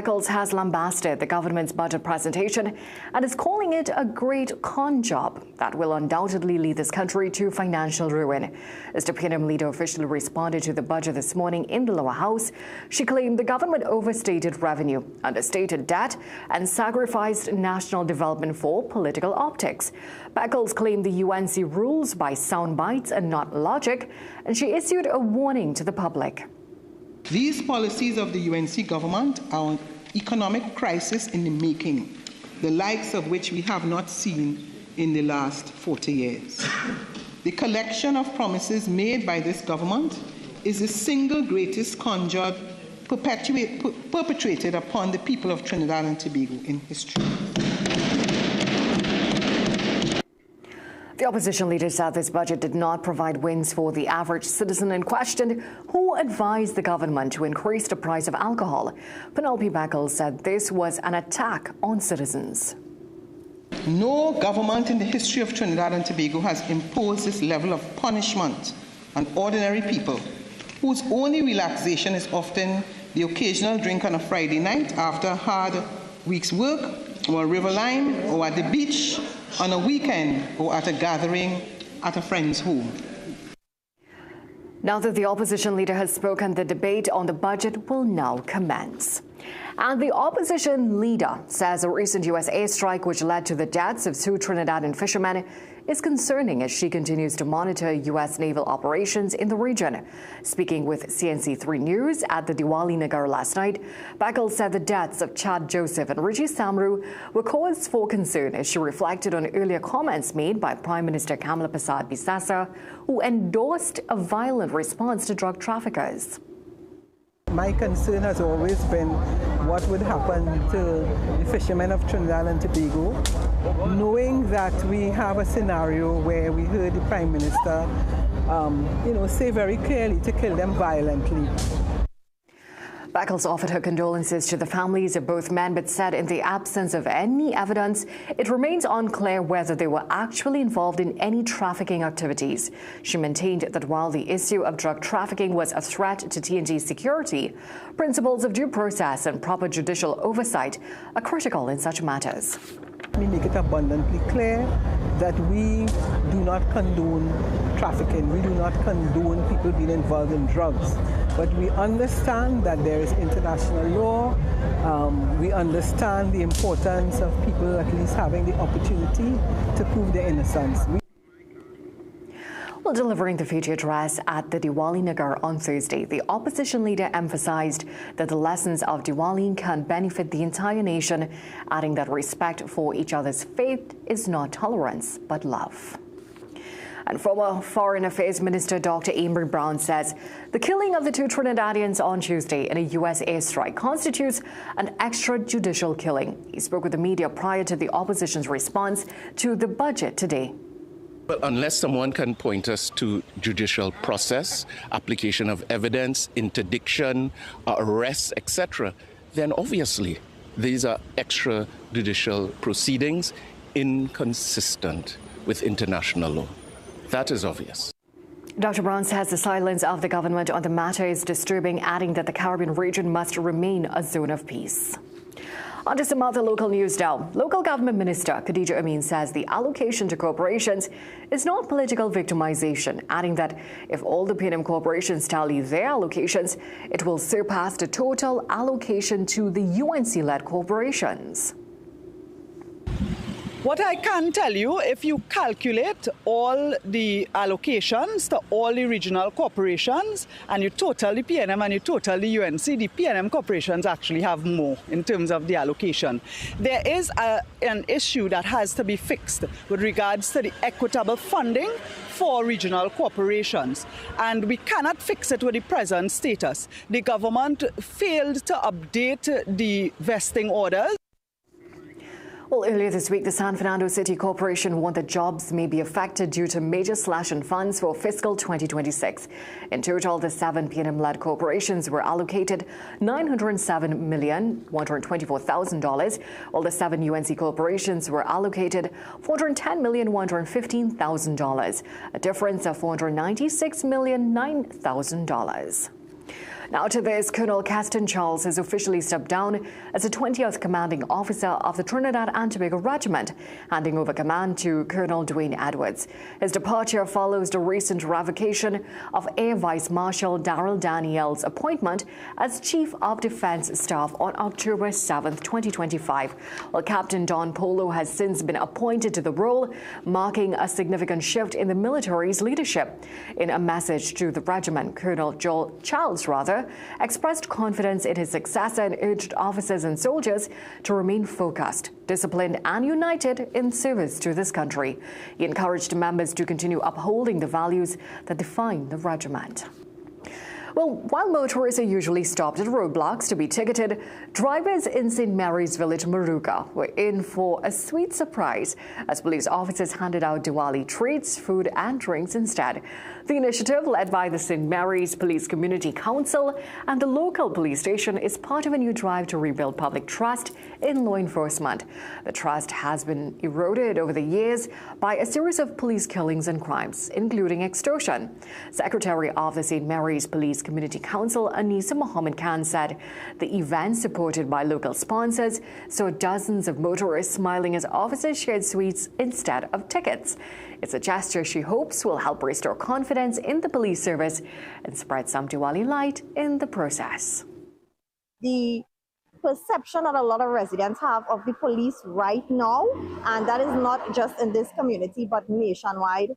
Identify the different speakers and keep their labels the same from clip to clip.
Speaker 1: Beckles has lambasted the government's budget presentation and is calling it a great con job that will undoubtedly lead this country to financial ruin. As the PNM leader officially responded to the budget this morning in the lower house, she claimed the government overstated revenue, understated debt, and sacrificed national development for political optics. Beckles claimed the UNC rules by sound bites and not logic, and she issued a warning to the public.
Speaker 2: These policies of the UNC government are an economic crisis in the making, the likes of which we have not seen in the last 40 years. The collection of promises made by this government is the single greatest con job perpetrated upon the people of Trinidad and Tobago in history.
Speaker 1: The opposition leader said this budget did not provide wins for the average citizen and questioned who advised the government to increase the price of alcohol. Penelope Beckles said this was an attack on citizens.
Speaker 2: No government in the history of Trinidad and Tobago has imposed this level of punishment on ordinary people, whose only relaxation is often the occasional drink on a Friday night after a hard week's work, or a river line, or at the beach on a weekend, or at a gathering at a friend's home.
Speaker 1: Now that the opposition leader has spoken, the debate on the budget will now commence. And the opposition leader says a recent U.S. airstrike, which led to the deaths of 2 Trinidadian fishermen, is concerning as she continues to monitor U.S. naval operations in the region. Speaking with CNC3 News at the Diwali Nagar last night, Beckles said the deaths of Chad Joseph and Richie Samru were cause for concern as she reflected on earlier comments made by Prime Minister Kamala Prasad Bisasa, who endorsed a violent response to drug traffickers.
Speaker 3: My concern has always been what would happen to the fishermen of Trinidad and Tobago, knowing that we have a scenario where we heard the Prime Minister say very clearly to kill them violently.
Speaker 1: Beckles offered her condolences to the families of both men, but said in the absence of any evidence, it remains unclear whether they were actually involved in any trafficking activities. She maintained that while the issue of drug trafficking was a threat to TNT's security, principles of due process and proper judicial oversight are critical in such matters.
Speaker 3: We make it abundantly clear that we do not condone trafficking. We do not condone people being involved in drugs. But we understand that there is international law. We understand the importance of people at least having the opportunity to prove their innocence.
Speaker 1: While delivering the feature address at the Diwali Nagar on Thursday, the opposition leader emphasized that the lessons of Diwali can benefit the entire nation, adding that respect for each other's faith is not tolerance, but love. And former Foreign Affairs Minister Dr. Amory Brown says the killing of the 2 Trinidadians on Tuesday in a U.S. airstrike constitutes an extrajudicial killing. He spoke with the media prior to the opposition's response to the budget today.
Speaker 4: Well, unless someone can point us to judicial process, application of evidence, interdiction, arrests, etc., then obviously these are extrajudicial proceedings inconsistent with international law. That is obvious.
Speaker 1: Dr. Brown says the silence of the government on the matter is disturbing, adding that the Caribbean region must remain a zone of peace. On to some other local news now. Local government minister Khadija Amin says the allocation to corporations is not political victimization, adding that if all the PNM corporations tally their allocations, it will surpass the total allocation to the UNC-led corporations.
Speaker 5: What I can tell you, if you calculate all the allocations to all the regional corporations and you total the PNM and you total the UNC, the PNM corporations actually have more in terms of the allocation. There is an issue that has to be fixed with regards to the equitable funding for regional corporations, and we cannot fix it with the present status. The government failed to update the vesting orders.
Speaker 1: Well, earlier this week, the San Fernando City Corporation warned that jobs may be affected due to major slash in funds for fiscal 2026. In total, the 7 PNM-led corporations were allocated $907,124,000, while the 7 UNC corporations were allocated $410,115,000, a difference of $496,009,000. Now to this, Colonel Caston Charles has officially stepped down as the 20th Commanding Officer of the Trinidad and Tobago Regiment, handing over command to Colonel Dwayne Edwards. His departure follows the recent revocation of Air Vice Marshal Daryl Daniels' appointment as Chief of Defence Staff on October 7, 2025. While Captain Don Polo has since been appointed to the role, marking a significant shift in the military's leadership. In a message to the regiment, Colonel Charles expressed confidence in his successor and urged officers and soldiers to remain focused, disciplined and united in service to this country. He encouraged members to continue upholding the values that define the regiment. Well, while motorists are usually stopped at roadblocks to be ticketed, drivers in St. Mary's Village, Moruga, were in for a sweet surprise as police officers handed out Diwali treats, food and drinks instead. The initiative, led by the St. Mary's Police Community Council and the local police station, is part of a new drive to rebuild public trust in law enforcement. The trust has been eroded over the years by a series of police killings and crimes, including extortion. Secretary of the St. Mary's Police Community Council, Anisa Mohammed Khan, said the event, supported by local sponsors, saw dozens of motorists smiling as officers shared sweets instead of tickets. It's a gesture she hopes will help restore confidence in the police service and spread some Diwali light in the process.
Speaker 6: The perception that a lot of residents have of the police right now, and that is not just in this community but nationwide,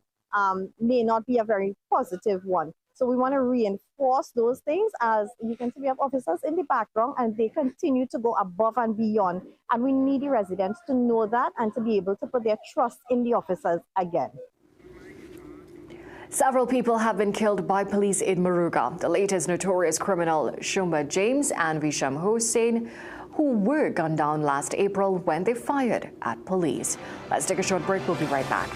Speaker 6: may not be a very positive one. So we want to reinforce those things, as you can see we have officers in the background and they continue to go above and beyond. And we need the residents to know that and to be able to put their trust in the officers again.
Speaker 1: Several people have been killed by police in Moruga. The latest notorious criminal Shumba James and Visham Hussain, who were gunned down last April when they fired at police. Let's take a short break. We'll be right back.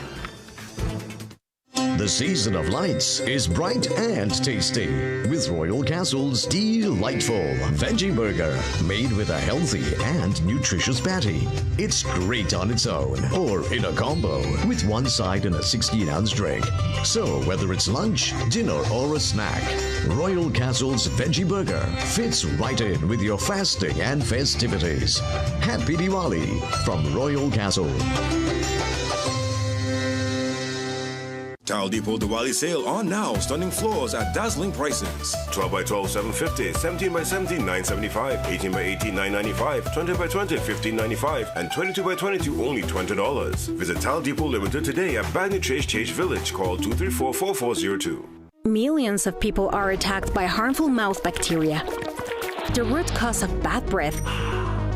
Speaker 7: The season of lights is bright and tasty with Royal Castle's delightful veggie burger, made with a healthy and nutritious patty. It's great on its own or in a combo with one side and a 16-ounce drink. So whether it's lunch, dinner or a snack, Royal Castle's veggie burger fits right in with your fasting and festivities. Happy Diwali from Royal Castle.
Speaker 8: Tile Depot Diwali sale on now. Stunning floors at dazzling prices. 12 by 12, $750. 17 by 17, $975. 18 by 18, $995. 20 by 20, $15.95. And 22 by 22, only $20. Visit Tile Depot Limited today at Bagney Chase Village. Call 234-4402.
Speaker 9: Millions of people are attacked by harmful mouth bacteria. The root cause of bad breath,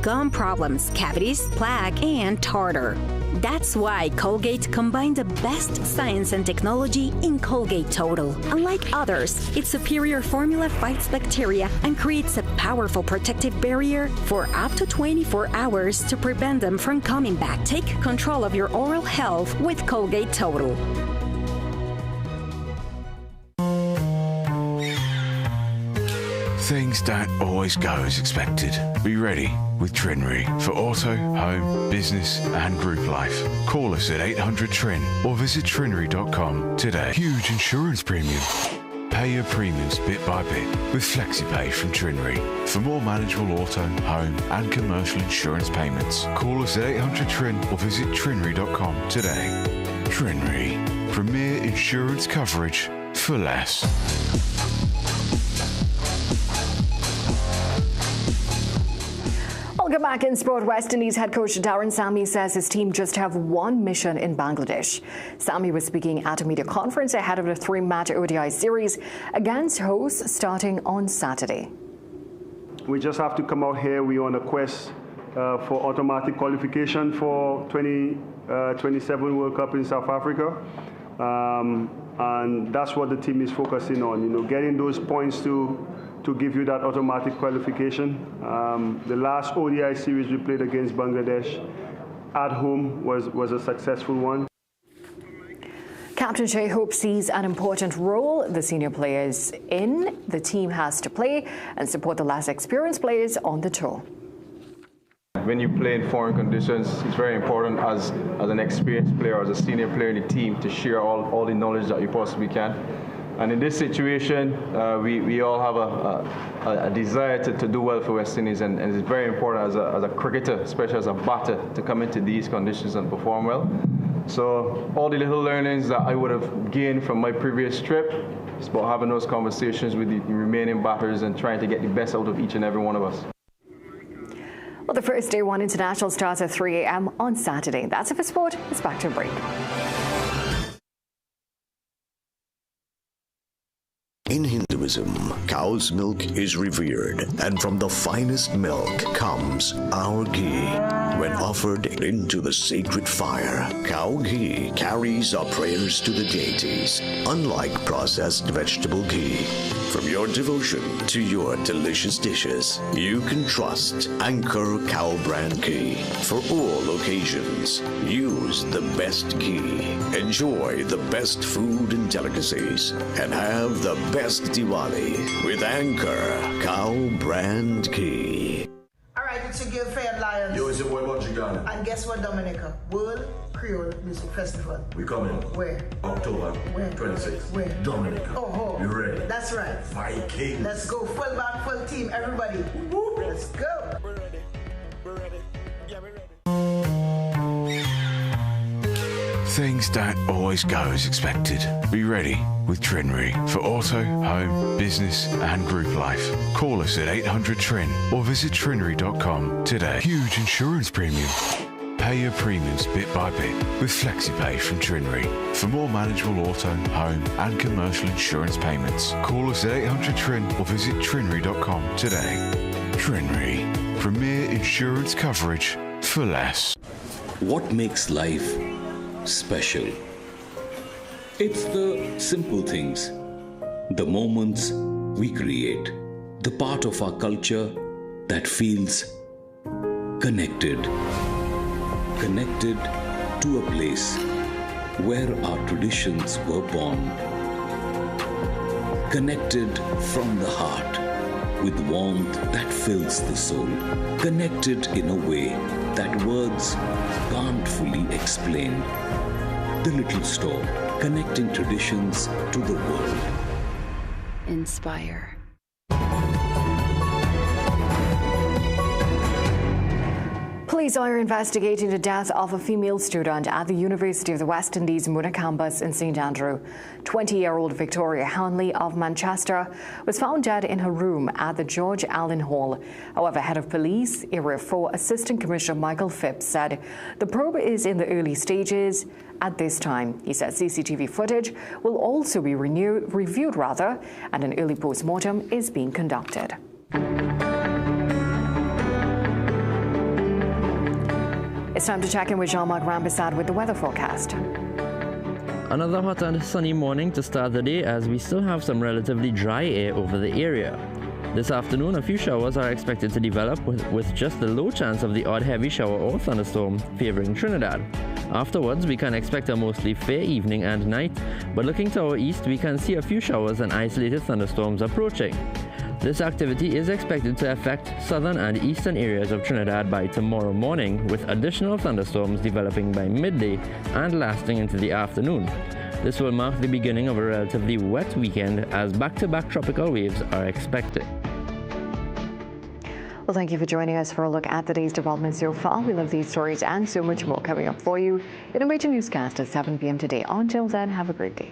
Speaker 9: gum problems, cavities, plaque, and tartar. That's why Colgate combined the best science and technology in Colgate Total. Unlike others, its superior formula fights bacteria and creates a powerful protective barrier for up to 24 hours to prevent them from coming back. Take control of your oral health with Colgate Total.
Speaker 10: Things don't always go as expected. Be ready with Trinry for auto, home, business and group life. Call us at 800-TRIN or visit trinry.com today. Huge insurance premium. Pay your premiums bit by bit with FlexiPay from Trinry. For more manageable auto, home and commercial insurance payments, call us at 800-TRIN or visit trinry.com today. Trinry. Premier insurance coverage for less.
Speaker 1: Welcome back in sport. West Indies head coach Darren Sammy says his team just have one mission in Bangladesh. Sammy was speaking at a media conference ahead of the 3-match ODI series against hosts starting on Saturday.
Speaker 11: We just have to come out here. We're on a quest for automatic qualification for 2027 World Cup in South Africa. And that's what the team is focusing on, getting those points to give you that automatic qualification. The last ODI series we played against Bangladesh at home was a successful one.
Speaker 1: Captain Shea Hope sees an important role the senior players in the team has to play and support the less experienced players on the tour.
Speaker 12: When you play in foreign conditions, it's very important as an experienced player, as a senior player in the team, to share all the knowledge that you possibly can. And in this situation, we all have a desire to do well for West Indies, and it's very important as a cricketer, especially as a batter, to come into these conditions and perform well. So all the little learnings that I would have gained from my previous trip, it's about having those conversations with the remaining batters and trying to get the best out of each and every one of us.
Speaker 1: Well, the first Day 1 International starts at 3 a.m. on Saturday. That's it for sport. It's back to a break.
Speaker 7: In Hinduism, cow's milk is revered, and from the finest milk comes our ghee. When offered into the sacred fire, cow ghee carries our prayers to the deities, unlike processed vegetable ghee. From your devotion to your delicious dishes, you can trust Anchor Cow Brand Ghee. For all occasions, use the best ghee. Enjoy the best food and delicacies, and have the best Diwali with Anchor Cow Brand Ghee.
Speaker 13: All right, it's your girl Fair Lions.
Speaker 14: Yo, it's your boy Montreal.
Speaker 13: And guess what, Dominica? World Creole Music Festival.
Speaker 14: We coming.
Speaker 13: Where?
Speaker 14: October.
Speaker 13: Where?
Speaker 14: 26th.
Speaker 13: Where?
Speaker 14: Dominica.
Speaker 13: Oh,
Speaker 14: you ready?
Speaker 13: That's right.
Speaker 14: Vikings.
Speaker 13: Let's go. Full band, full team, everybody. Woo-hoo. Let's go.
Speaker 14: We're ready. We're ready. Yeah, we're ready.
Speaker 10: Things don't always go as expected. Be ready with Trinry for auto, home, business and group life. Call us at 800 Trin or visit trinry.com today. Huge insurance premium. Pay your premiums bit by bit with FlexiPay from Trinry. For more manageable auto, home and commercial insurance payments, call us at 800 Trin or visit trinry.com today. Trinry, premier insurance coverage for less.
Speaker 15: What makes life special? It's the simple things, the moments we create, the part of our culture that feels connected to a place where our traditions were born, connected from the heart with warmth that fills the soul, connected in a way that words can't fully explain. The Little Store, connecting traditions to the world.
Speaker 16: Inspire.
Speaker 1: Police are investigating the death of a female student at the University of the West Indies Muna campus in St. Andrew. 20-year-old Victoria Hanley of Manchester was found dead in her room at the George Allen Hall. However, head of police, Area 4 Assistant Commissioner Michael Phipps said the probe is in the early stages at this time. He said CCTV footage will also be reviewed, and an early post-mortem is being conducted. It's time to check in with Jean-Marc Rampersad with the weather forecast.
Speaker 17: Another hot and sunny morning to start the day as we still have some relatively dry air over the area. This afternoon, a few showers are expected to develop with just a low chance of the odd heavy shower or thunderstorm favoring Trinidad. Afterwards, we can expect a mostly fair evening and night, but looking to our east, we can see a few showers and isolated thunderstorms approaching. This activity is expected to affect southern and eastern areas of Trinidad by tomorrow morning, with additional thunderstorms developing by midday and lasting into the afternoon. This will mark the beginning of a relatively wet weekend as back-to-back tropical waves are expected.
Speaker 1: Well, thank you for joining us for a look at today's developments so far. We'll have these stories and so much more coming up for you in a Midday Newscast at 7 p.m. today. Until then, have a great day.